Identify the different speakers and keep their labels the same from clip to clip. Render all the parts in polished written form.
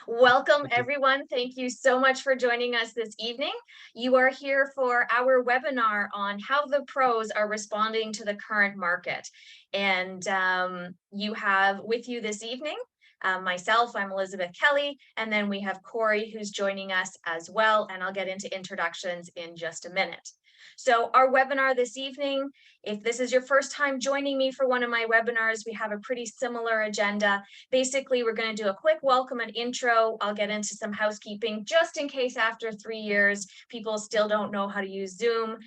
Speaker 1: Welcome,
Speaker 2: Thank you.
Speaker 1: everyone. Thank you so much for joining us this evening. You are here for our webinar on how the pros are responding to the current market. And you have with you this evening, myself, I'm Elizabeth Kelly, and then we have Corey who's joining us as well. And I'll get into introductions in just a minute. So our webinar this evening, if this is your first time joining me for one of my webinars, we have a pretty similar agenda. Basically, we're going to do a quick welcome and intro. I'll get into some housekeeping just in case after 3 years, people still don't know how to use Zoom.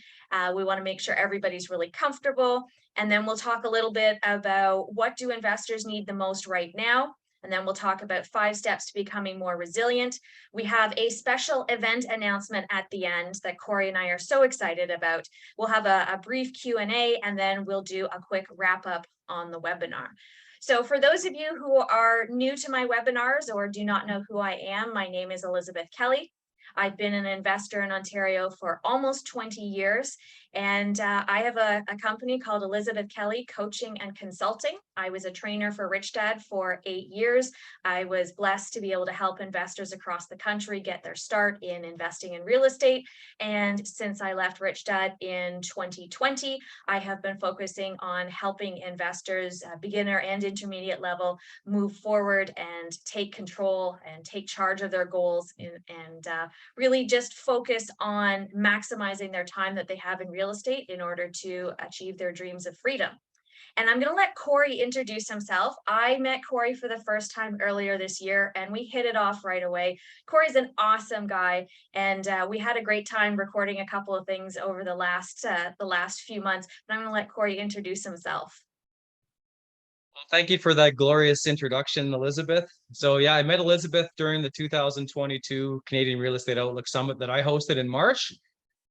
Speaker 1: We want to make sure everybody's really comfortable. And then we'll talk a little bit about what do investors need the most right now. And then we'll talk about 5 steps to becoming more resilient. We have a special event announcement at the end that Corey and I are so excited about. We'll have a brief Q&A, and then we'll do a quick wrap up on the webinar. So for those of you who are new to my webinars or do not know who I am, my name is Elizabeth Kelly. I've been an investor in Ontario for almost 20 years, and I have a company called Elizabeth Kelly Coaching and Consulting. I was a trainer for Rich Dad for 8 years. I was blessed to be able to help investors across the country get their start in investing in real estate. And since I left Rich Dad in 2020, I have been focusing on helping investors, beginner and intermediate level, move forward and take control and take charge of their goals and really just focus on maximizing their time that they have in real estate in order to achieve their dreams of freedom. And I'm going to let Corey introduce himself. I met Corey for the first time earlier this year, and we hit it off right away. Corey's an awesome guy, and we had a great time recording a couple of things over the last few months. But I'm going to let Corey introduce himself.
Speaker 2: Well, thank you for that glorious introduction, Elizabeth. So yeah, I met Elizabeth during the 2022 Canadian Real Estate Outlook Summit that I hosted in March.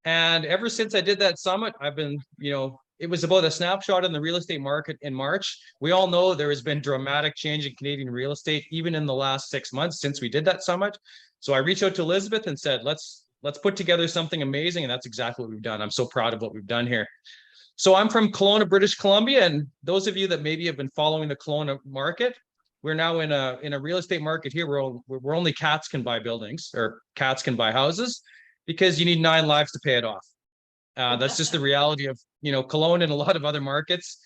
Speaker 2: And ever since I did that summit, I've been, it was about a snapshot in the real estate market in March. We all know there has been dramatic change in Canadian real estate, even in the last 6 months since we did that summit. So I reached out to Elizabeth and said, let's put together something amazing. And that's exactly what we've done. I'm so proud of what we've done here. So I'm from Kelowna, British Columbia, and those of you that maybe have been following the Kelowna market, we're now in a real estate market here where only cats can buy buildings or cats can buy houses because you need 9 lives to pay it off. That's just the reality of Kelowna and a lot of other markets,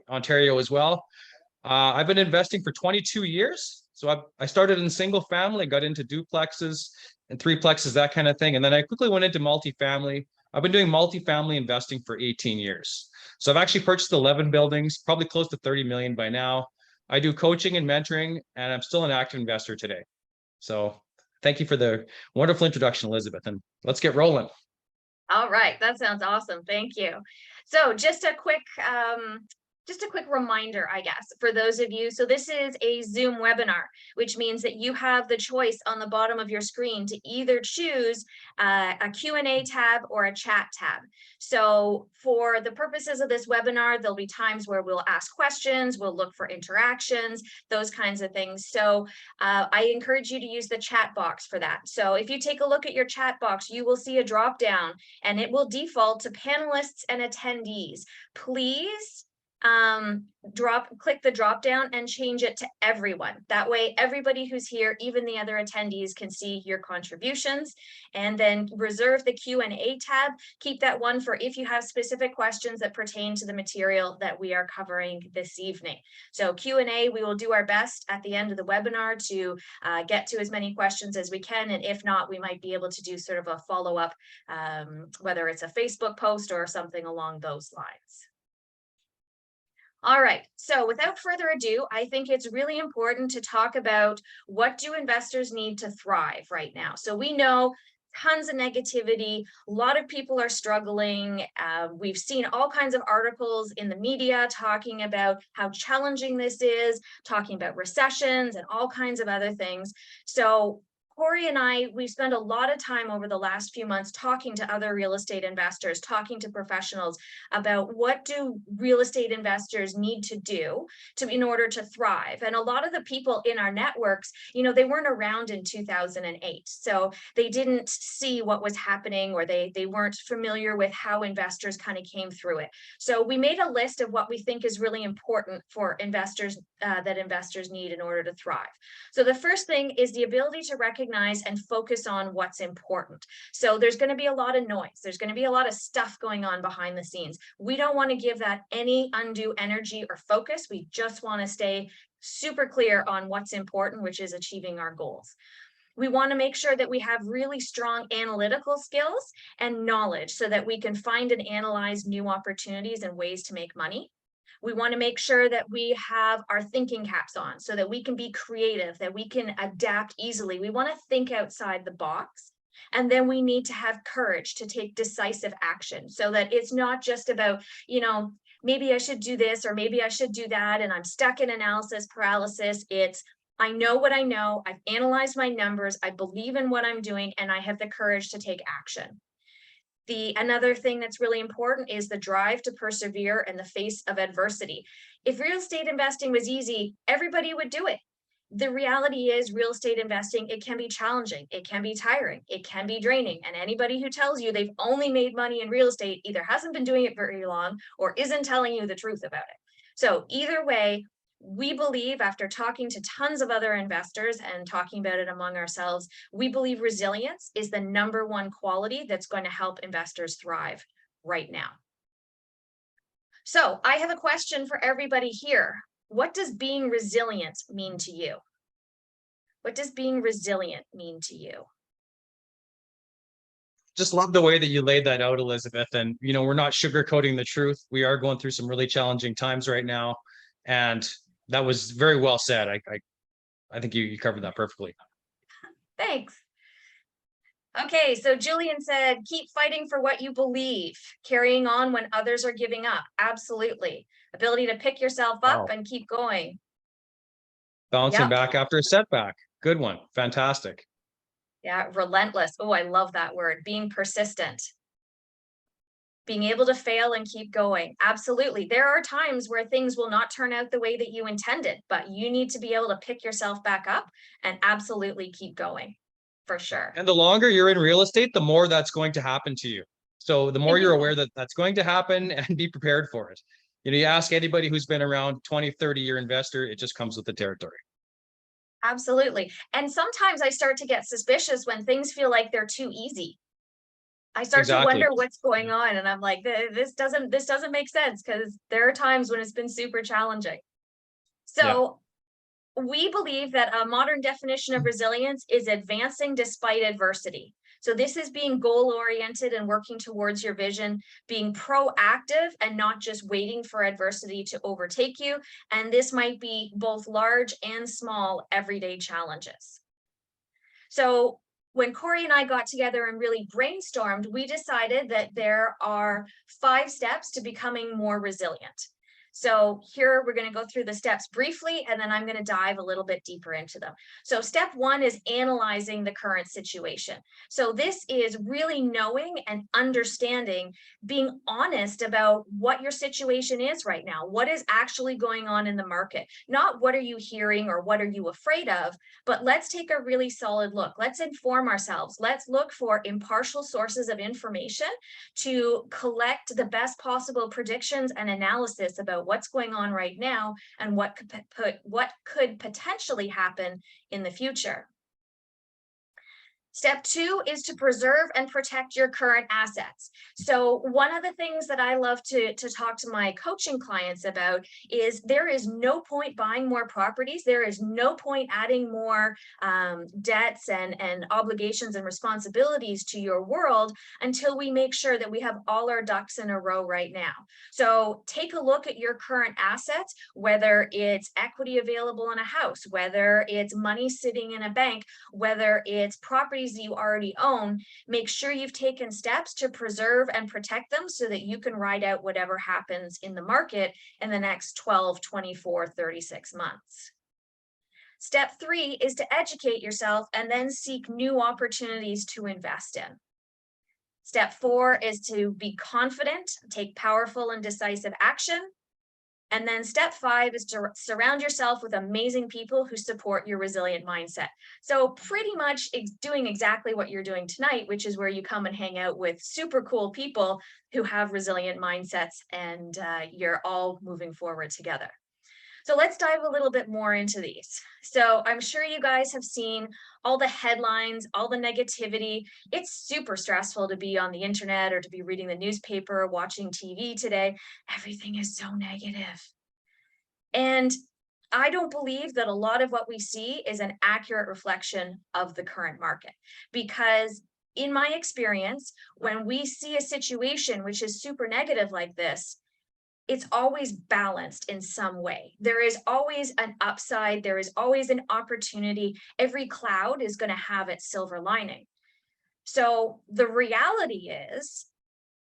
Speaker 2: Ontario as well. I've been investing for 22 years. So I started in single family, got into duplexes and threeplexes, that kind of thing, and then I quickly went into multifamily. I've been doing multifamily investing for 18 years. So I've actually purchased 11 buildings, probably close to 30 million by now. I do coaching and mentoring, and I'm still an active investor today. So thank you for the wonderful introduction, Elizabeth, and let's get rolling.
Speaker 1: All right, that sounds awesome. Thank you. So just a quick reminder, I guess, for those of you. So this is a Zoom webinar, which means that you have the choice on the bottom of your screen to either choose a Q&A tab or a chat tab. So for the purposes of this webinar, there'll be times where we'll ask questions, we'll look for interactions, those kinds of things. So I encourage you to use the chat box for that. So if you take a look at your chat box, you will see a drop down and it will default to panelists and attendees. Please click the drop down and change it to everyone. That way, everybody who's here, even the other attendees, can see your contributions. And then reserve the Q&A tab. Keep that one for if you have specific questions that pertain to the material that we are covering this evening. So Q&A, we will do our best at the end of the webinar to get to as many questions as we can. And if not, we might be able to do sort of a follow-up, whether it's a Facebook post or something along those lines. All right, so without further ado, I think it's really important to talk about what do investors need to thrive right now. So we know tons of negativity, a lot of people are struggling. We've seen all kinds of articles in the media talking about how challenging this is, talking about recessions and all kinds of other things. So Corey and we've spent a lot of time over the last few months talking to other real estate investors, talking to professionals about what do real estate investors need to do in order to thrive. And a lot of the people in our networks, they weren't around in 2008. So they didn't see what was happening, or they weren't familiar with how investors kind of came through it. So we made a list of what we think is really important for investors, that investors need in order to thrive. So the first thing is the ability to recognize and focus on what's important. So there's going to be a lot of noise. There's going to be a lot of stuff going on behind the scenes. We don't want to give that any undue energy or focus. We just want to stay super clear on what's important, which is achieving our goals. We want to make sure that we have really strong analytical skills and knowledge so that we can find and analyze new opportunities and ways to make money. We want to make sure that we have our thinking caps on so that we can be creative, that we can adapt easily. We want to think outside the box. And then we need to have courage to take decisive action so that it's not just about, maybe I should do this or maybe I should do that, and I'm stuck in analysis paralysis. It's, I know what I know, I've analyzed my numbers, I believe in what I'm doing, and I have the courage to take action. Another thing that's really important is the drive to persevere in the face of adversity. If real estate investing was easy, everybody would do it. The reality is real estate investing, it can be challenging, it can be tiring, it can be draining. And anybody who tells you they've only made money in real estate either hasn't been doing it very long or isn't telling you the truth about it. So either way, we believe, after talking to tons of other investors and talking about it among ourselves, we believe resilience is the #1 quality that's going to help investors thrive right now. So I have a question for everybody here. What does being resilient mean to you? What does being resilient mean to you?
Speaker 2: Just love the way that you laid that out, Elizabeth. And, we're not sugarcoating the truth. We are going through some really challenging times right now. And that was very well said. I think you covered that perfectly.
Speaker 1: Thanks. Okay, so Julian said, keep fighting for what you believe, carrying on when others are giving up. Absolutely. Ability to pick yourself up and keep going.
Speaker 2: Bouncing back after a setback. Good one. Fantastic.
Speaker 1: Yeah, relentless. Oh, I love that word. Being persistent. Being able to fail and keep going. Absolutely. There are times where things will not turn out the way that you intended, but you need to be able to pick yourself back up and absolutely keep going, for sure.
Speaker 2: And the longer you're in real estate, the more that's going to happen to you. So the more you're aware that that's going to happen, and be prepared for it. You ask anybody who's been around 20, 30-year investor, it just comes with the territory.
Speaker 1: Absolutely. And sometimes I start to get suspicious when things feel like they're too easy. I start to wonder what's going on, and I'm like, this doesn't make sense, because there are times when it's been super challenging. So we believe that a modern definition of resilience is advancing despite adversity. So this is being goal-oriented and working towards your vision, being proactive and not just waiting for adversity to overtake you. And this might be both large and small everyday challenges. So when Corey and I got together and really brainstormed, we decided that there are 5 steps to becoming more resilient. So here we're going to go through the steps briefly, and then I'm going to dive a little bit deeper into them. So step 1 is analyzing the current situation. So this is really knowing and understanding, being honest about what your situation is right now. What is actually going on in the market? Not what are you hearing or what are you afraid of, but let's take a really solid look. Let's inform ourselves. Let's look for impartial sources of information to collect the best possible predictions and analysis about what's going on right now and what could potentially happen in the future. Step 2 is to preserve and protect your current assets. So one of the things that I love to talk to my coaching clients about is there is no point buying more properties. There is no point adding more debts and obligations and responsibilities to your world until we make sure that we have all our ducks in a row right now. So take a look at your current assets, whether it's equity available in a house, whether it's money sitting in a bank, whether it's property that you already own. Make sure you've taken steps to preserve and protect them so that you can ride out whatever happens in the market in the next 12, 24, 36 months. Step 3 is to educate yourself and then seek new opportunities to invest in. Step 4 is to be confident, take powerful and decisive action. And then step 5 is to surround yourself with amazing people who support your resilient mindset. So pretty much doing exactly what you're doing tonight, which is where you come and hang out with super cool people who have resilient mindsets, and you're all moving forward together. So let's dive a little bit more into these. So I'm sure you guys have seen all the headlines, all the negativity. It's super stressful to be on the internet or to be reading the newspaper, watching TV today. Everything is so negative. And I don't believe that a lot of what we see is an accurate reflection of the current market, because in my experience, when we see a situation which is super negative like this, it's always balanced in some way. There is always an upside. There is always an opportunity. Every cloud is going to have its silver lining. So the reality is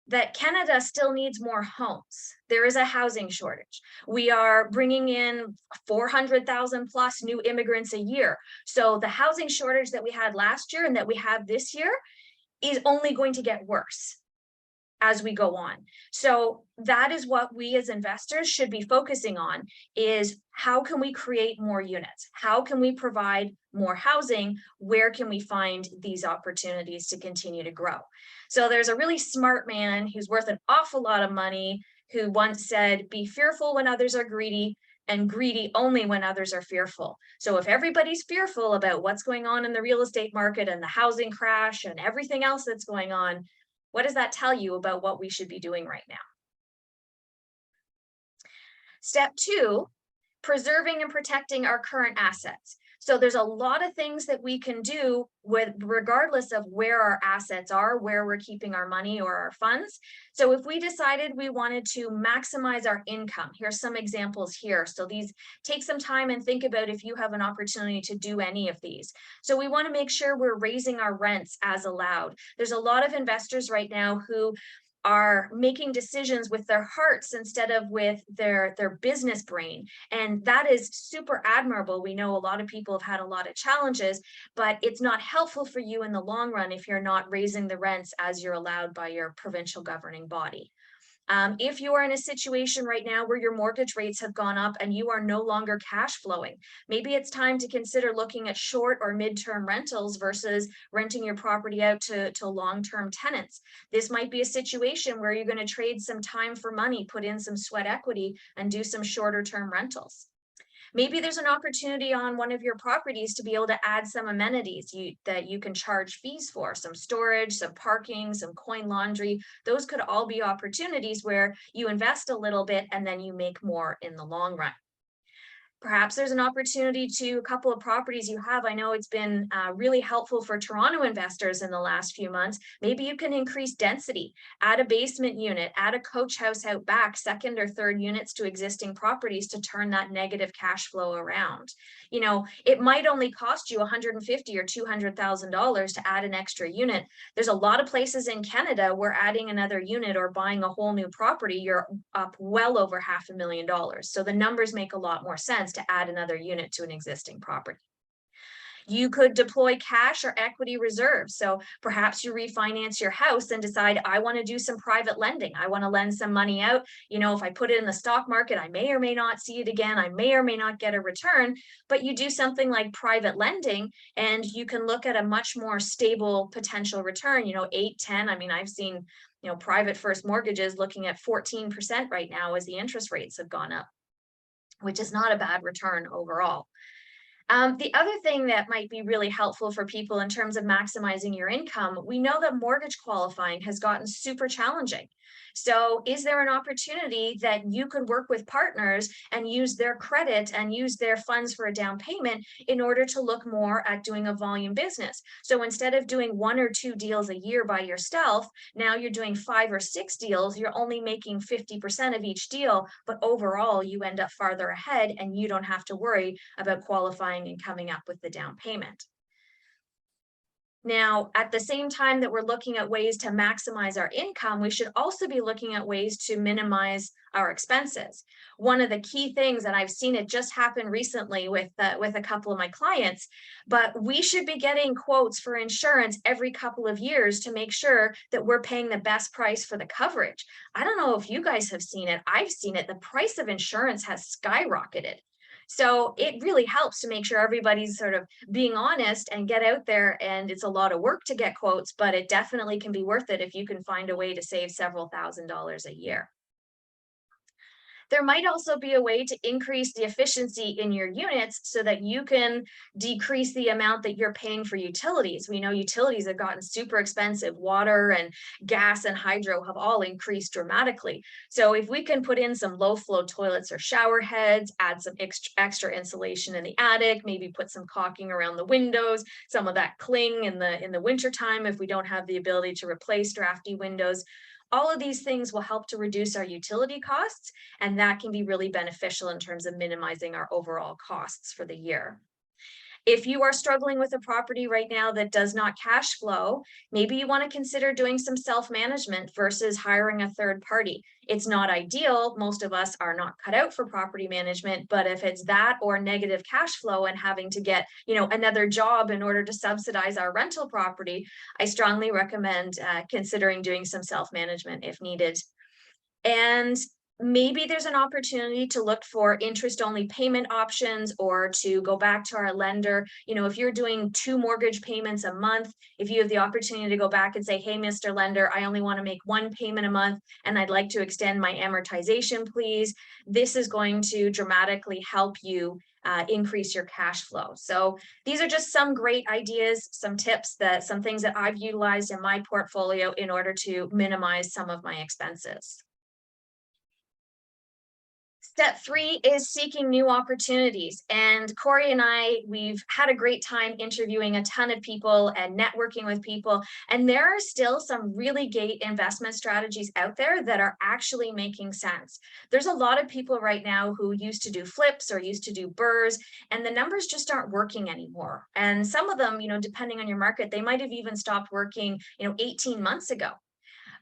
Speaker 1: that Canada still needs more homes. There is a housing shortage. We are bringing in 400,000 plus new immigrants a year. So the housing shortage that we had last year and that we have this year is only going to get worse as we go on. So that is what we as investors should be focusing on, is how can we create more units? How can we provide more housing? Where can we find these opportunities to continue to grow? So there's a really smart man who's worth an awful lot of money who once said, be fearful when others are greedy and greedy only when others are fearful. So if everybody's fearful about what's going on in the real estate market and the housing crash and everything else that's going on, what does that tell you about what we should be doing right now? Step 2, preserving and protecting our current assets. So there's a lot of things that we can do with regardless of where our assets are, where we're keeping our money or our funds. So if we decided we wanted to maximize our income, here's some examples here. So these, take some time and think about if you have an opportunity to do any of these. So we want to make sure we're raising our rents as allowed. There's a lot of investors right now who are making decisions with their hearts instead of with their business brain. And that is super admirable. We know a lot of people have had a lot of challenges, but it's not helpful for you in the long run if you're not raising the rents as you're allowed by your provincial governing body. If you are in a situation right now where your mortgage rates have gone up and you are no longer cash flowing, maybe it's time to consider looking at short or mid-term rentals versus renting your property out to long-term tenants. This might be a situation where you're going to trade some time for money, put in some sweat equity, and do some shorter term rentals. Maybe there's an opportunity on one of your properties to be able to add some amenities that you can charge fees for, some storage, some parking, some coin laundry. Those could all be opportunities where you invest a little bit and then you make more in the long run. Perhaps there's an opportunity to a couple of properties you have. I know it's been really helpful for Toronto investors in the last few months. Maybe you can increase density, add a basement unit, add a coach house out back, second or third units to existing properties to turn that negative cash flow around. You know, it might only cost you $150,000 or $200,000 to add an extra unit. There's a lot of places in Canada where adding another unit or buying a whole new property, you're up well over $500,000. So the numbers make a lot more sense to add another unit to an existing property. You could deploy cash or equity reserves. So perhaps you refinance your house and decide, I want to do some private lending. I want to lend some money out. You know, if I put it in the stock market, I may or may not see it again. I may or may not get a return, but you do something like private lending and you can look at a much more stable potential return, you know, 8, 10. I mean, I've seen, you know, private first mortgages looking at 14% right now as the interest rates have gone up, which is not a bad return overall. The other thing that might be really helpful for people in terms of maximizing your income, we know that mortgage qualifying has gotten super challenging. So is there an opportunity that you could work with partners and use their credit and use their funds for a down payment in order to look more at doing a volume business? So instead of doing 1 or 2 deals a year by yourself, now you're doing 5 or 6 deals, you're only making 50% of each deal, but overall you end up farther ahead and you don't have to worry about qualifying and coming up with the down payment. Now, at the same time that we're looking at ways to maximize our income, we should also be looking at ways to minimize our expenses. One of the key things, and I've seen it just happen recently with a couple of my clients, but we should be getting quotes for insurance every couple of years to make sure that we're paying the best price for the coverage. I don't know if you guys have seen it. I've seen it. The price of insurance has skyrocketed. So it really helps to make sure everybody's sort of being honest and get out there. And it's a lot of work to get quotes, but it definitely can be worth it if you can find a way to save several $1,000s a year. There might also be a way to increase the efficiency in your units so that you can decrease the amount that you're paying for utilities. We know utilities have gotten super expensive. Water and gas and hydro have all increased dramatically. So if we can put in some low flow toilets or shower heads, add some extra insulation in the attic, maybe put some caulking around the windows, some of that cling in the wintertime if we don't have the ability to replace drafty windows. All of these things will help to reduce our utility costs, and that can be really beneficial in terms of minimizing our overall costs for the year. If you are struggling with a property right now that does not cash flow, maybe you want to consider doing some self-management versus hiring a third party. It's not ideal. Most of us are not cut out for property management, but if it's that or negative cash flow and having to get, another job in order to subsidize our rental property, I strongly recommend considering doing some self-management if needed. And maybe there's an opportunity to look for interest only payment options or to go back to our lender. If you're doing 2 mortgage payments a month, if you have the opportunity to go back and say, hey, Mr. Lender, I only want to make 1 payment a month and I'd like to extend my amortization, please. This is going to dramatically help you increase your cash flow. So these are just some great ideas, some tips, some things that I've utilized in my portfolio in order to minimize some of my expenses. Step 3 is seeking new opportunities. And Corey and we've had a great time interviewing a ton of people and networking with people. And there are still some really great investment strategies out there that are actually making sense. There's a lot of people right now who used to do flips or used to do burrs, and the numbers just aren't working anymore. And some of them, depending on your market, they might have even stopped working, 18 months ago.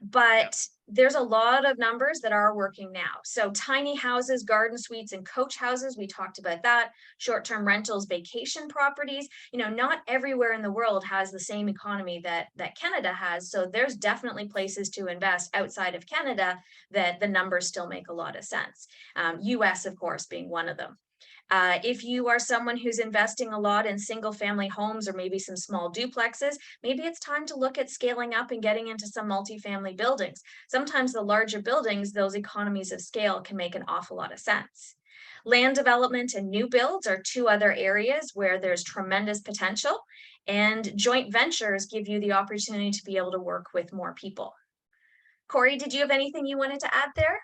Speaker 1: But there's a lot of numbers that are working now. So tiny houses, garden suites, and coach houses, we talked about that. Short-term rentals, vacation properties, not everywhere in the world has the same economy that Canada has. So there's definitely places to invest outside of Canada that the numbers still make a lot of sense. US, of course, being one of them. If you are someone who's investing a lot in single family homes or maybe some small duplexes, maybe it's time to look at scaling up and getting into some multifamily buildings. Sometimes the larger buildings, those economies of scale can make an awful lot of sense. Land development and new builds are 2 other areas where there's tremendous potential, and joint ventures give you the opportunity to be able to work with more people. Corey, did you have anything you wanted to add there?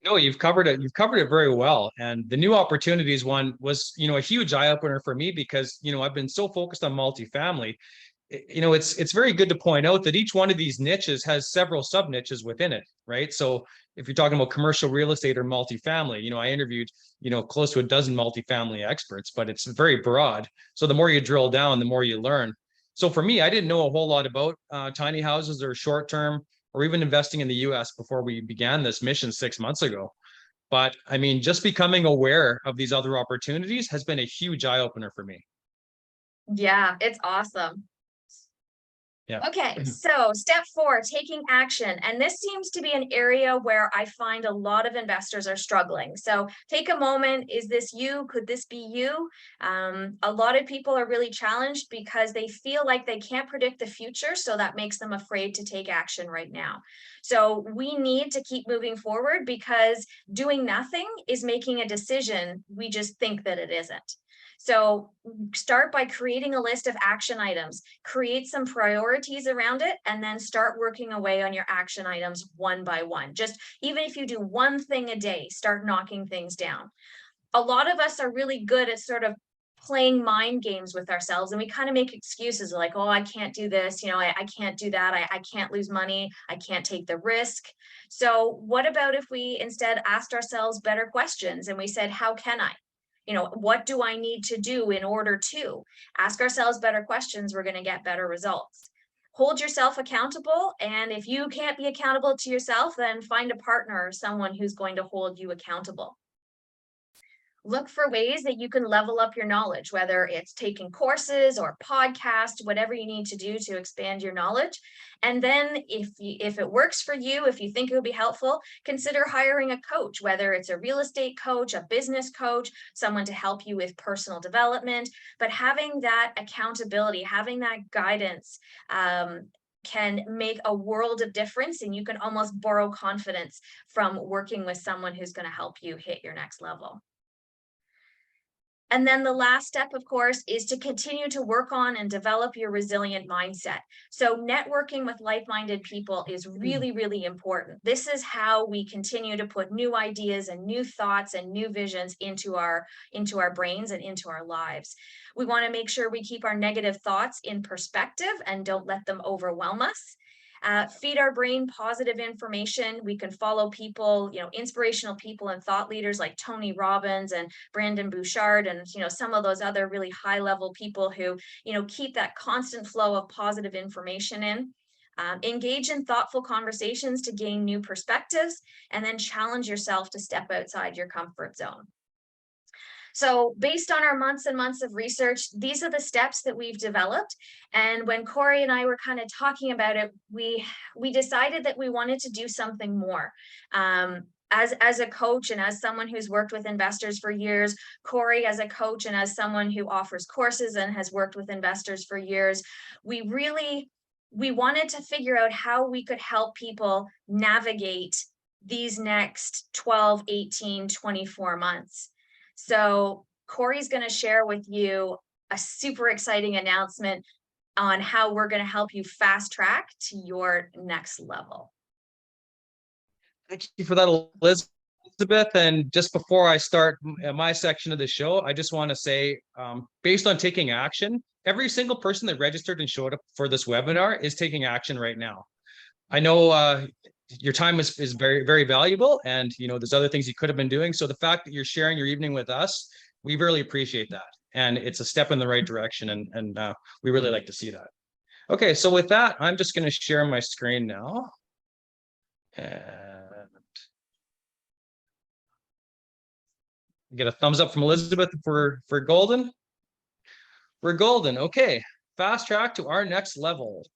Speaker 2: No, you've covered it. You've covered it very well. And the new opportunities one was, a huge eye opener for me because, I've been so focused on multifamily. It's very good to point out that each one of these niches has several sub niches within it, right? So if you're talking about commercial real estate or multifamily, I interviewed, close to a dozen multifamily experts, but it's very broad. So the more you drill down, the more you learn. So for me, I didn't know a whole lot about tiny houses or short-term or even investing in the US before we began this mission 6 months ago. But I mean, just becoming aware of these other opportunities has been a huge eye opener for me.
Speaker 1: Yeah, it's awesome.
Speaker 2: Yeah.
Speaker 1: Okay, so step 4, taking action. And this seems to be an area where I find a lot of investors are struggling. So take a moment. Is this you? Could this be you? A lot of people are really challenged because they feel like they can't predict the future. So that makes them afraid to take action right now. So we need to keep moving forward because doing nothing is making a decision. We just think that it isn't. So start by creating a list of action items, create some priorities around it, and then start working away on your action items one by one. Just even if you do one thing a day, start knocking things down. A lot of us are really good at sort of playing mind games with ourselves, and we kind of make excuses like, oh, I can't do this, I can't do that, I can't lose money, I can't take the risk. So what about if we instead asked ourselves better questions and we said, how can I? what do I need to do in order to ask ourselves better questions? We're going to get better results. Hold yourself accountable. And if you can't be accountable to yourself, then find a partner or someone who's going to hold you accountable. Look for ways that you can level up your knowledge, whether it's taking courses or podcasts, whatever you need to do to expand your knowledge. And then if it works for you, if you think it would be helpful, consider hiring a coach, whether it's a real estate coach, a business coach, someone to help you with personal development. But having that accountability, having that guidance, can make a world of difference, and you can almost borrow confidence from working with someone who's going to help you hit your next level. And then the last step, of course, is to continue to work on and develop your resilient mindset. So networking with like-minded people is really, really important. This is how we continue to put new ideas and new thoughts and new visions into our brains and into our lives. We want to make sure we keep our negative thoughts in perspective and don't let them overwhelm us. Feed our brain positive information. We can follow people, inspirational people and thought leaders like Tony Robbins and Brandon Bouchard, and some of those other really high level people who keep that constant flow of positive information in. Engage in thoughtful conversations to gain new perspectives, and then challenge yourself to step outside your comfort zone. So based on our months and months of research, these are the steps that we've developed. And when Corey and I were kind of talking about it, we decided that we wanted to do something more. As a coach and as someone who's worked with investors for years, Corey as a coach and as someone who offers courses and has worked with investors for years, we wanted to figure out how we could help people navigate these next 12, 18, 24 months. So Corey's going to share with you a super exciting announcement on how we're going to help you fast track to your next level.
Speaker 2: Thank you for that, Elizabeth. And just before I start my section of the show, I just want to say, based on taking action, every single person that registered and showed up for this webinar is taking action right now. I know your time is very, very valuable, and there's other things you could have been doing. So the fact that you're sharing your evening with us, we really appreciate that, and it's a step in the right direction, and we really like to see that. Okay, so with that, I'm just going to share my screen now, and get a thumbs up from Elizabeth for golden. We're golden. Okay, fast track to our next level.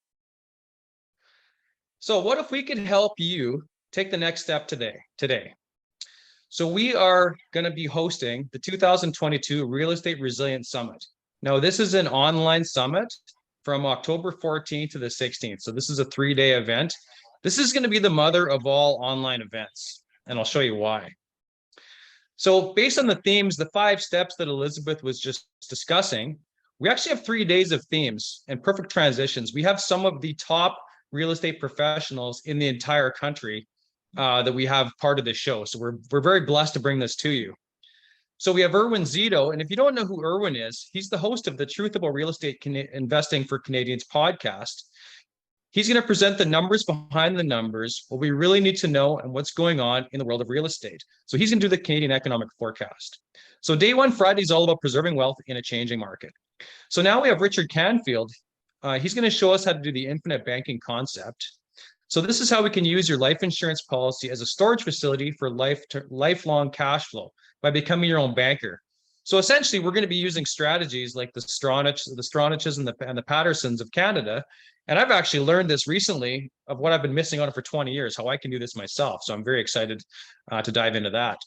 Speaker 2: So what if we could help you take the next step today? So we are going to be hosting the 2022 Real Estate Resilience Summit. Now, this is an online summit from October 14th to the 16th. So this is a 3-day event. This is going to be the mother of all online events, and I'll show you why. So based on the themes, the 5 steps that Elizabeth was just discussing, we actually have 3 days of themes and perfect transitions. We have some of the top real estate professionals in the entire country that we have part of this show. So we're very blessed to bring this to you. So we have Erwin Zito, and if you don't know who Erwin is, he's the host of the Truth About Real Estate Investing for Canadians podcast. He's going to present the numbers behind the numbers, what we really need to know, and what's going on in the world of real estate. So he's going to do the Canadian economic forecast. So day 1 Friday is all about preserving wealth in a changing market. So now we have Richard Canfield. He's going to show us how to do the infinite banking concept. So this is how we can use your life insurance policy as a storage facility for lifelong cash flow by becoming your own banker. So essentially, we're going to be using strategies like the Stroniches and the Pattersons of Canada. And I've actually learned this recently of what I've been missing on for 20 years, how I can do this myself. So I'm very excited to dive into that.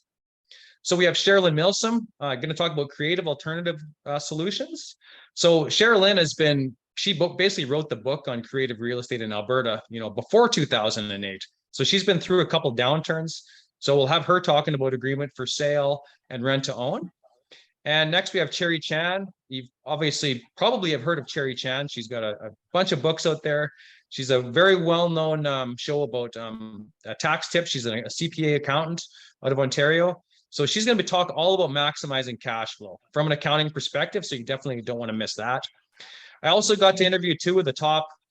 Speaker 2: So we have Sherilyn Milsom going to talk about creative alternative solutions. So Sherilyn she basically wrote the book on creative real estate in Alberta, before 2008. So she's been through a couple downturns. So we'll have her talking about agreement for sale and rent to own. And next we have Cherry Chan. You obviously probably have heard of Cherry Chan. She's got a bunch of books out there. She's a very well-known show about tax tips. She's a CPA accountant out of Ontario. So she's going to be talking all about maximizing cash flow from an accounting perspective. So you definitely don't want to miss that. I also got to interview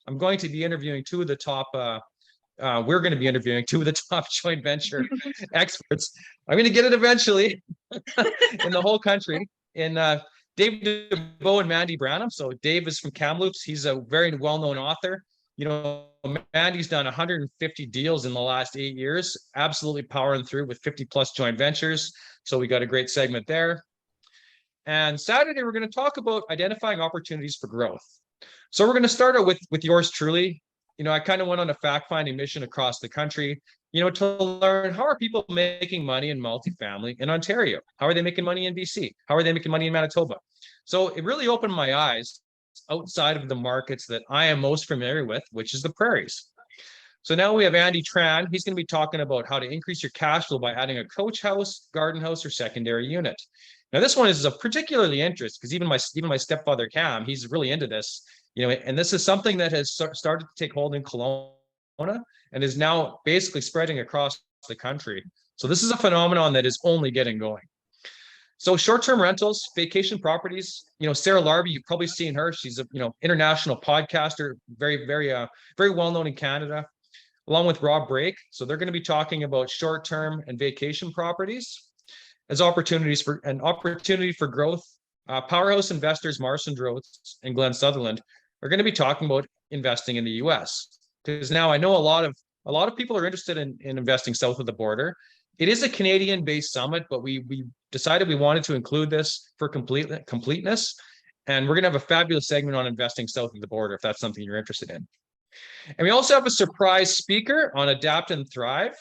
Speaker 2: I'm going to be interviewing 2 of the top we're going to be interviewing two of the top joint venture experts. I'm going to get it eventually in the whole country. In Dave DeBow and Mandy Branham. So Dave is from Kamloops. He's a very well-known author. You know, Mandy's done 150 deals in the last 8 years, absolutely powering through with 50 plus joint ventures. So we got a great segment there. And Saturday, we're going to talk about identifying opportunities for growth. So we're going to start out with yours truly. You know, I kind of went on a fact-finding mission across the country, you know, to learn how are people making money in multifamily in Ontario? How are they making money in BC? How are they making money in Manitoba? So it really opened my eyes outside of the markets that I am most familiar with, which is the prairies. So now we have Andy Tran. He's going to be talking about how to increase your cash flow by adding a coach house, garden house, or secondary unit. Now, this one is of particularly interest because even my stepfather Cam, he's really into this, you know, and this is something that has started to take hold in Kelowna and is now basically spreading across the country. So this is a phenomenon that is only getting going. So short-term rentals, vacation properties, you know, Sarah Larby, you've probably seen her. She's a, you know, international podcaster, very well-known in Canada, along with Rob Brake. So they're going to be talking about short-term and vacation properties as opportunity for growth. Powerhouse investors Marcin Droz and Glenn Sutherland are going to be talking about investing in the U.S. because now I know a lot of people are interested in investing south of the border. It is a Canadian-based summit, but we decided we wanted to include this for completeness, and we're going to have a fabulous segment on investing south of the border if that's something you're interested in. And we also have a surprise speaker on Adapt and Thrive.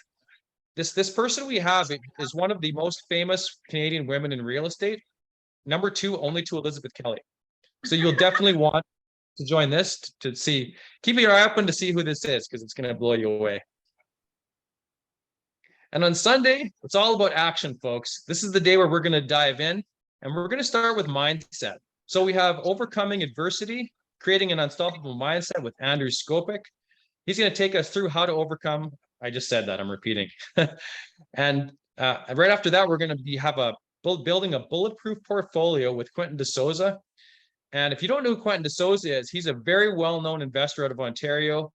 Speaker 2: This person we have is one of the most famous Canadian women in real estate, number 2 only to Elizabeth Kelly. So you'll definitely want to join this to see. Keep your eye open to see who this is because it's going to blow you away. And on Sunday, it's all about action, folks. This is the day where we're going to dive in, and we're going to start with mindset. So we have overcoming adversity, creating an unstoppable mindset with Andrew Skopik. He's going to take us through how to overcome. I just said that, I'm repeating. And right after that, we're going to building a bulletproof portfolio with Quentin DeSouza. And if you don't know who Quentin DeSouza is, he's a very well-known investor out of Ontario.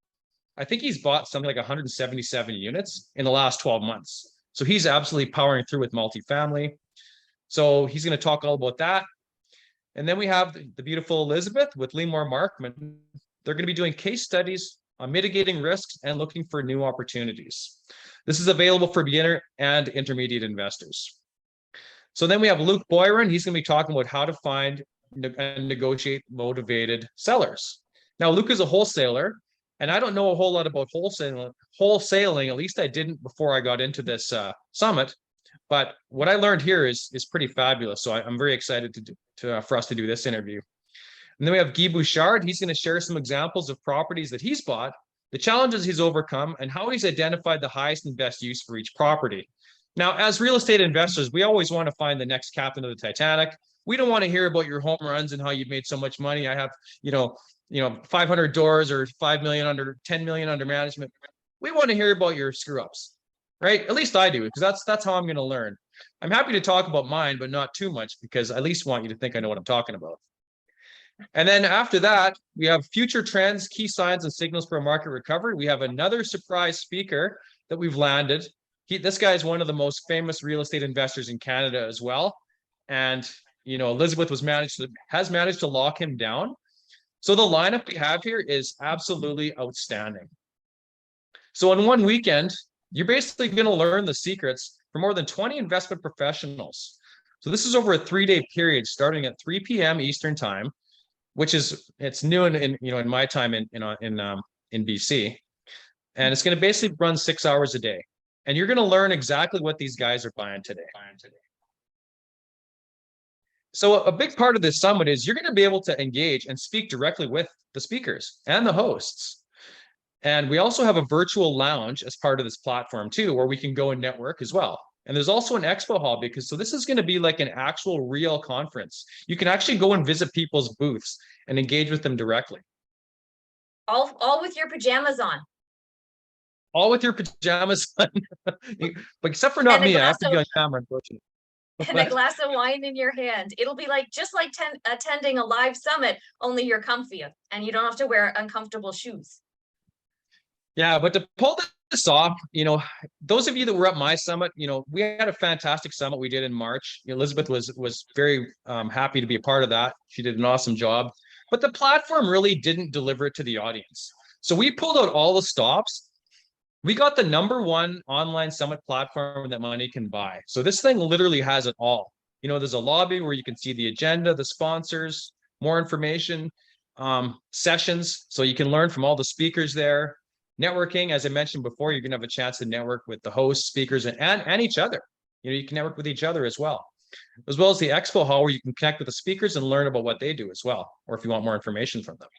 Speaker 2: I think he's bought something like 177 units in the last 12 months. So he's absolutely powering through with multifamily. So he's going to talk all about that. And then we have the beautiful Elizabeth with Lemore Markman. They're going to be doing case studies on mitigating risks and looking for new opportunities. This is available for beginner and intermediate investors. So then we have Luke Boyron. He's going to be talking about how to find and negotiate motivated sellers. Now, Luke is a wholesaler, and I don't know a whole lot about wholesaling. At least I didn't before I got into this summit. But what I learned here is pretty fabulous. So I'm very excited for us to do this interview. And then we have Guy Bouchard. He's going to share some examples of properties that he's bought, the challenges he's overcome, and how he's identified the highest and best use for each property. Now, as real estate investors, we always want to find the next captain of the Titanic. We don't want to hear about your home runs and how you've made so much money. I have, 500 doors or 5 million under 10 million under management. We want to hear about your screw ups, right? At least I do, because that's how I'm going to learn. I'm happy to talk about mine, but not too much, because I at least want you to think I know what I'm talking about. And then after that, we have future trends, key signs and signals for a market recovery. We have another surprise speaker that we've landed. This guy is one of the most famous real estate investors in Canada as well. And, Elizabeth has managed to lock him down. So the lineup we have here is absolutely outstanding. So in one weekend, you're basically going to learn the secrets for more than 20 investment professionals. So this is over a 3-day period starting at 3 p.m. Eastern time, which it's noon in my time in BC. And it's going to basically run 6 hours a day. And you're going to learn exactly what these guys are buying today. So a big part of this summit is you're going to be able to engage and speak directly with the speakers and the hosts. And we also have a virtual lounge as part of this platform too, where we can go and network as well. And there's also an expo hall so this is going to be like an actual real conference. You can actually go and visit people's booths and engage with them directly.
Speaker 1: All with your pajamas on.
Speaker 2: All with your pajamas on. But except for not me, I have to be on camera, unfortunately.
Speaker 1: And a glass of wine in your hand. It'll be just like attending a live summit, only you're comfy and you don't have to wear uncomfortable shoes.
Speaker 2: Yeah, but to pull this off, those of you that were at my summit, we had a fantastic summit we did in March. Elizabeth was very happy to be a part of that. She did an awesome job, but the platform really didn't deliver it to the audience. So we pulled out all the stops. We got the #1 online summit platform that money can buy. So this thing literally has it all. There's a lobby where you can see the agenda, the sponsors, more information, sessions. So you can learn from all the speakers there. Networking, as I mentioned before, you're going to have a chance to network with the hosts, speakers, and each other. You can network with each other as well as the expo hall where you can connect with the speakers and learn about what they do as well, or if you want more information from them.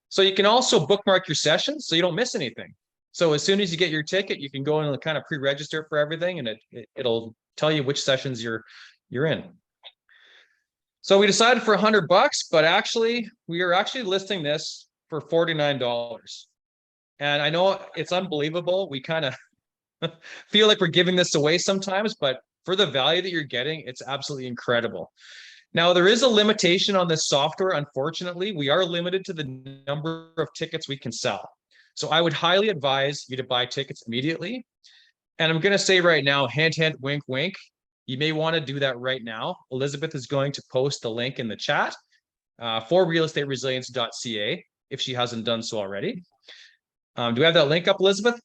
Speaker 2: So you can also bookmark your sessions so you don't miss anything. So as soon as you get your ticket, you can go and kind of pre-register for everything, and it'll tell you which sessions you're in. So we decided for $100, but actually we are actually listing this for $49. And I know it's unbelievable. We kind of feel like we're giving this away sometimes, but for the value that you're getting, it's absolutely incredible. Now, there is a limitation on this software. Unfortunately, we are limited to the number of tickets we can sell. So I would highly advise you to buy tickets immediately. And I'm going to say right now, hint, hint, wink, wink. You may want to do that right now. Elizabeth is going to post the link in the chat for realestateresilience.ca if she hasn't done so already. Do we have that link up, Elizabeth?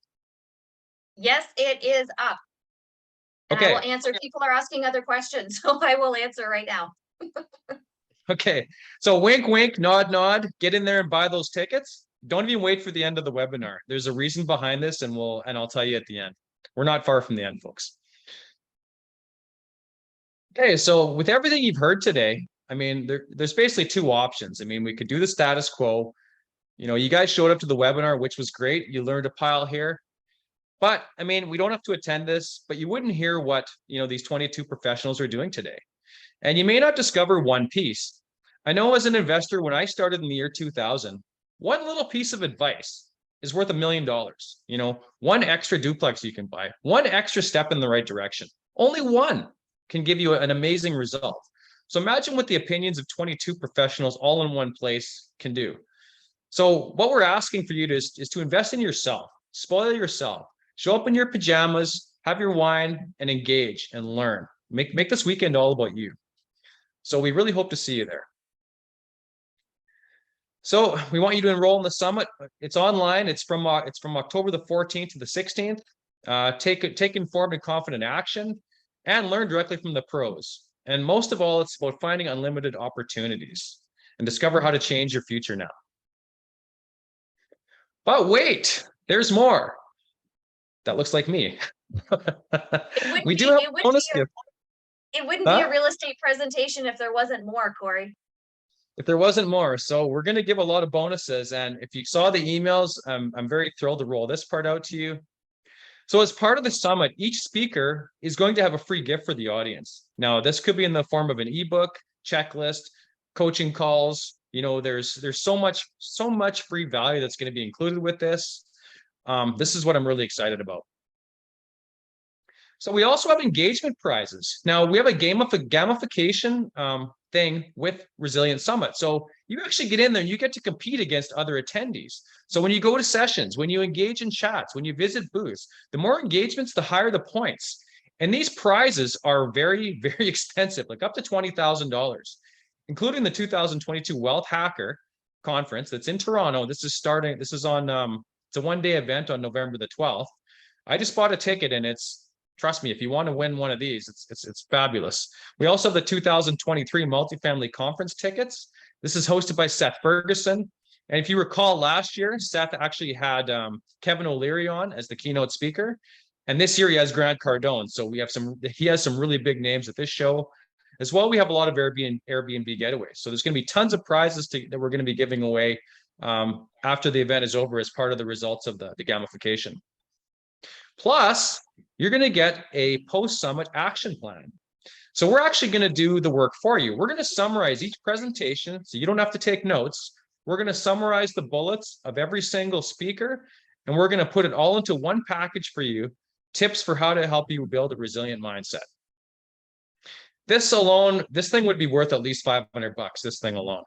Speaker 1: Yes, it is up. And I will answer. People are asking other questions, so I will answer right now.
Speaker 2: Okay. So wink, wink, nod, nod. Get in there and buy those tickets. Don't even wait for the end of the webinar. There's a reason behind this, and I'll tell you at the end. We're not far from the end, folks. Okay, so with everything you've heard today, I mean, there's basically two options. I mean, we could do the status quo. You guys showed up to the webinar, which was great. You learned a pile here. But I mean, we don't have to attend this, but you wouldn't hear what, these 22 professionals are doing today. And you may not discover one piece. I know as an investor, when I started in the year 2000, one little piece of advice is worth $1 million. One extra duplex you can buy, one extra step in the right direction. Only one can give you an amazing result. So imagine what the opinions of 22 professionals all in one place can do. So what we're asking for you is to invest in yourself, spoil yourself, show up in your pajamas, have your wine, and engage and learn. Make this weekend all about you. So we really hope to see you there. So we want you to enroll in the summit. It's online. It's from October the 14th to the 16th. Take informed and confident action and learn directly from the pros. And most of all, it's about finding unlimited opportunities and discover how to change your future now. But wait, there's more. That looks like me. We do have a bonus gift.
Speaker 1: It wouldn't be a real estate presentation if there wasn't more, Corey.
Speaker 2: If there wasn't more. So we're going to give a lot of bonuses. And if you saw the emails, I'm very thrilled to roll this part out to you. So as part of the summit, each speaker is going to have a free gift for the audience. Now, this could be in the form of an ebook, checklist, coaching calls. There's so much free value that's going to be included with this. This is what I'm really excited about. So we also have engagement prizes. Now we have a gamification thing with Resilient Summit. So you actually get in there and you get to compete against other attendees. So when you go to sessions, when you engage in chats, when you visit booths, the more engagements, the higher the points. And these prizes are very, very expensive, like up to $20,000, including the 2022 Wealth Hacker Conference that's in Toronto. This is on, it's a one-day event on November the 12th. I just bought a ticket and trust me, if you want to win one of these, it's fabulous. We also have the 2023 multifamily conference tickets. This is hosted by Seth Ferguson. And if you recall last year, Seth actually had Kevin O'Leary on as the keynote speaker. And this year he has Grant Cardone. So he has some really big names at this show. As well, we have a lot of Airbnb getaways. So there's going to be tons of prizes that we're going to be giving away after the event is over as part of the results of the gamification. Plus, you're going to get a post-summit action plan. So we're actually going to do the work for you. We're going to summarize each presentation so you don't have to take notes. We're going to summarize the bullets of every single speaker, and we're going to put it all into one package for you, tips for how to help you build a resilient mindset. This thing would be worth at least $500, this thing alone.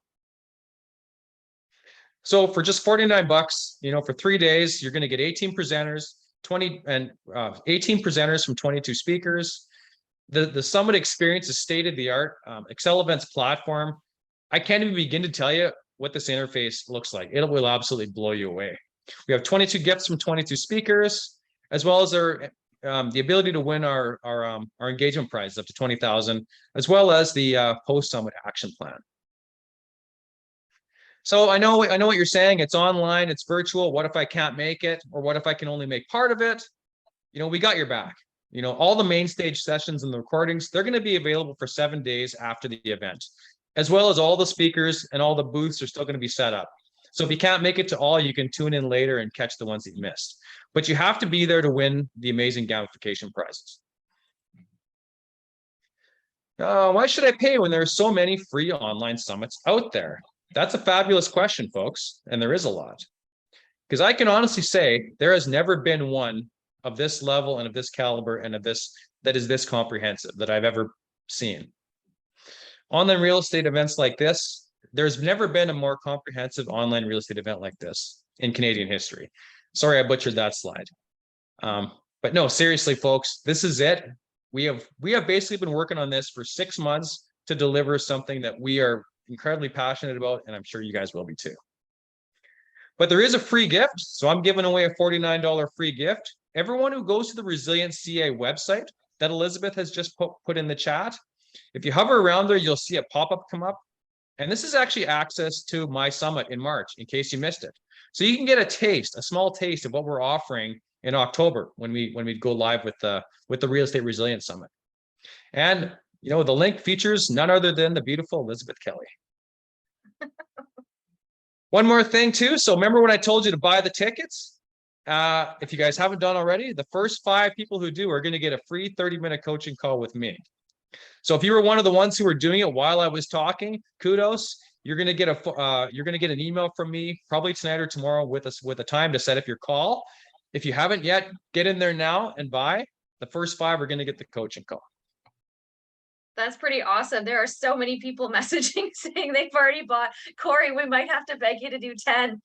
Speaker 2: So for just 49 bucks, for 3 days, you're going to get 18 presenters, 18 presenters from 22 speakers. The summit experience is state of the art. Excel Events platform. I can't even begin to tell you what this interface looks like. It will absolutely blow you away. We have 22 gifts from 22 speakers, as well as the ability to win our engagement prize up to 20,000, as well as the post-summit action plan. So I know what you're saying. It's online, it's virtual. What if I can't make it? Or what if I can only make part of it? We got your back. All the main stage sessions and the recordings, they're going to be available for 7 days after the event, as well as all the speakers and all the booths are still going to be set up. So if you can't make it to all, you can tune in later and catch the ones that you missed. But you have to be there to win the amazing gamification prizes. Why should I pay when there are so many free online summits out there? That's a fabulous question, folks, and there is a lot. Because I can honestly say there has never been one of this level and of this caliber and of this that is this comprehensive that I've ever seen. Online real estate events like this, there's never been a more comprehensive online real estate event like this in Canadian history. Sorry, I butchered that slide. But no, seriously, folks, this is it. We have basically been working on this for 6 months to deliver something that we are incredibly passionate about, and I'm sure you guys will be too. But there is a free gift, so I'm giving away a $49 free gift. Everyone who goes to the Resilient CA website that Elizabeth has just put in the chat, if you hover around there, you'll see a pop-up come up. And this is actually access to my summit in March, in case you missed it. So you can get a small taste of what we're offering in October when we go live with the Real Estate Resilience Summit. And the link features none other than the beautiful Elizabeth Kelly. One more thing too. So remember when I told you to buy the tickets? If you guys haven't done already, the first 5 people who do are going to get a free 30-minute coaching call with me. So if you were one of the ones who were doing it while I was talking, kudos. You're going to get an email from me probably tonight or tomorrow with a time to set up your call. If you haven't yet, get in there now and buy. The first 5 are going to get the coaching call.
Speaker 1: That's pretty awesome. There are so many people messaging saying they've already bought. Corey, we might have to beg you to do 10.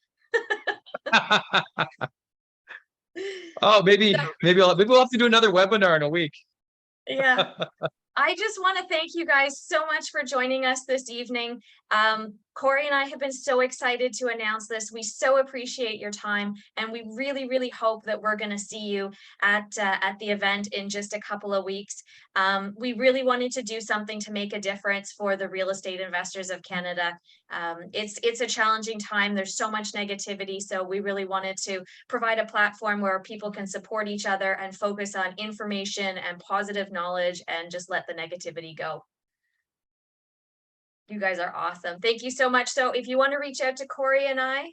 Speaker 2: Oh, maybe we'll have to do another webinar in a week.
Speaker 1: Yeah. I just want to thank you guys so much for joining us this evening. Corey and I have been so excited to announce this. We so appreciate your time, and we really, really hope that we're going to see you at the event in just a couple of weeks. We really wanted to do something to make a difference for the real estate investors of Canada. It's a challenging time. There's so much negativity, so we really wanted to provide a platform where people can support each other and focus on information and positive knowledge and just let the negativity go. You guys are awesome. Thank you so much. So if you want to reach out to Corey and I,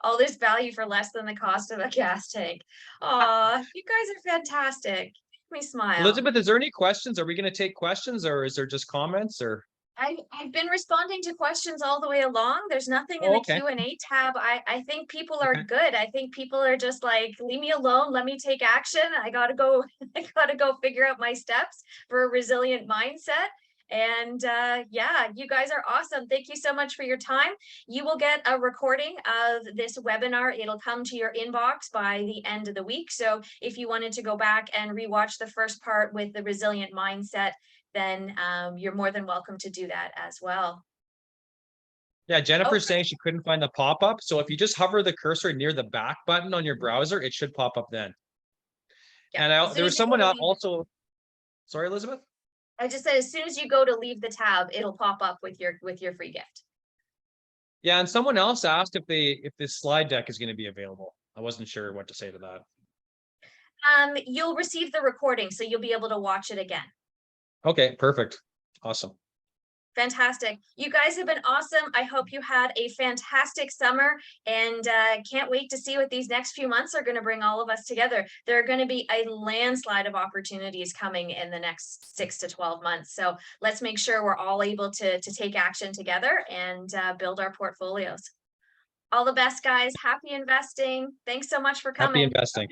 Speaker 1: all this value for less than the cost of a gas tank. Aw, you guys are fantastic. Make me smile.
Speaker 2: Elizabeth, is there any questions? Are we going to take questions, or is there just comments? Or
Speaker 1: I've been responding to questions all the way along. There's nothing in the Q&A tab. I think people are good. I think people are just like, leave me alone. Let me take action. I gotta go figure out my steps for a resilient mindset. And yeah, you guys are awesome. Thank you so much for your time. You will get a recording of this webinar. It'll come to your inbox by the end of the week. So if you wanted to go back and rewatch the first part with the resilient mindset, then you're more than welcome to do that as well.
Speaker 2: Yeah, Jennifer's saying she couldn't find the pop-up. So if you just hover the cursor near the back button on your browser, it should pop up then. Yeah, and there was someone else also. Sorry, Elizabeth?
Speaker 1: I just said as soon as you go to leave the tab, it'll pop up with your free gift.
Speaker 2: Yeah, and someone else asked if this slide deck is going to be available. I wasn't sure what to say to that.
Speaker 1: You'll receive the recording, so you'll be able to watch it again.
Speaker 2: Okay, perfect. Awesome.
Speaker 1: Fantastic. You guys have been awesome. I hope you had a fantastic summer, and can't wait to see what these next few months are going to bring all of us together. There are going to be a landslide of opportunities coming in the next 6 to 12 months. So let's make sure we're all able to take action together and build our portfolios. All the best, guys. Happy investing. Thanks so much for coming.
Speaker 2: Happy investing.